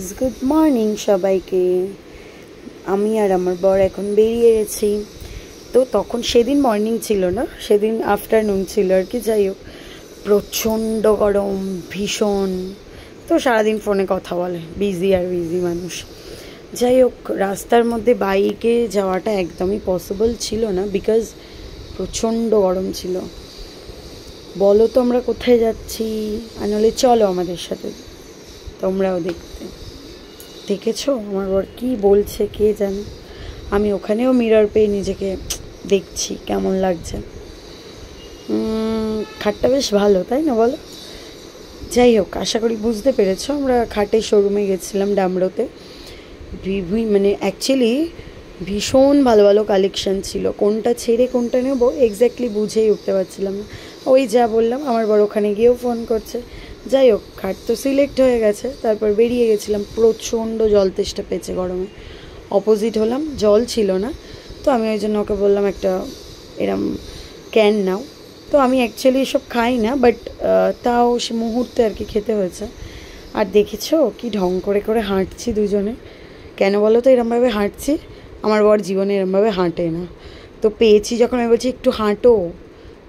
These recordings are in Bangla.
গাইজ, গুড মর্নিং সবাইকে। আমি আর আমার বর এখন বেরিয়ে গেছি। তো তখন সেদিন মর্নিং ছিল না, সেদিন আফটারনুন ছিল আর কি। যাই হোক, প্রচণ্ড গরম, ভীষণ। তো সারাদিন ফোনে কথা বলে, বিজি আর বিজি মানুষ। যাই হোক, রাস্তার মধ্যে বাইকে যাওয়াটা একদমই পসিবল ছিল না, বিকজ প্রচণ্ড গরম ছিল। বলো তো আমরা কোথায় যাচ্ছি? আর নাহলে চলো আমাদের সাথে, তোমরাও দেখেছো আমার বর কি বলছে কে জানে। আমি ওখানেও মিরর পেয়ে নিজেকে দেখছি কেমন লাগছে। খাটটা বেশ ভালো, তাই না বলো? যাই হোক, আশা করি বুঝতে পেরেছো। আমরা খাটের শোরুমে গেছিলাম ডামরোতে। মানে অ্যাকচুয়ালি ভীষণ ভালো ভালো কালেকশান ছিল, কোনটা ছেড়ে কোনটা নেবো এক্স্যাক্টলি বুঝেই উঠতে পারছিলাম না। ওই যা বললাম, আমার বড় ওখানে গিয়েও ফোন করছে। যাই হোক, খাট তো সিলেক্ট হয়ে গেছে। তারপর বেরিয়ে গেছিলাম, প্রচণ্ড জল তেষ্টা পেয়েছে গরমে। অপোজিট হলাম, জল ছিল না। তো আমি ওই জন্য ওকে বললাম একটা এরম ক্যান নাও। তো আমি অ্যাকচুয়ালি এসব খাই না, বাট তাও সে মুহূর্তে আর কি খেতে হয়েছে। আর দেখেছো কি ঢং করে করে হাঁটছি দুজনে। কেন বলো তো এরমভাবে হাঁটছি? আমার বর জীবনে এরমভাবে হাঁটে না। তো পেয়েছি যখন আমি বলছি একটু হাঁটো,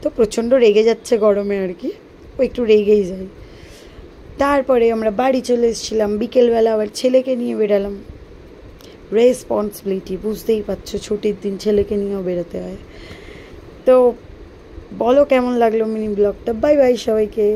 তো প্রচণ্ড রেগে যাচ্ছে গরমে আর কি। ও একটু রেগেই যায়। তারপরে আমরা বাড়ি চলে এসেছিলাম। বিকেলবেলা আবার ছেলেকে নিয়ে বেরালাম। রেসপন্সিবিলিটি, বুঝতেই পারছো, ছুটির দিন ছেলেকে নিয়েও বেরোতে হয়। তো বলো কেমন লাগলো মিনি ব্লগটা। বাই বাই সবাইকে।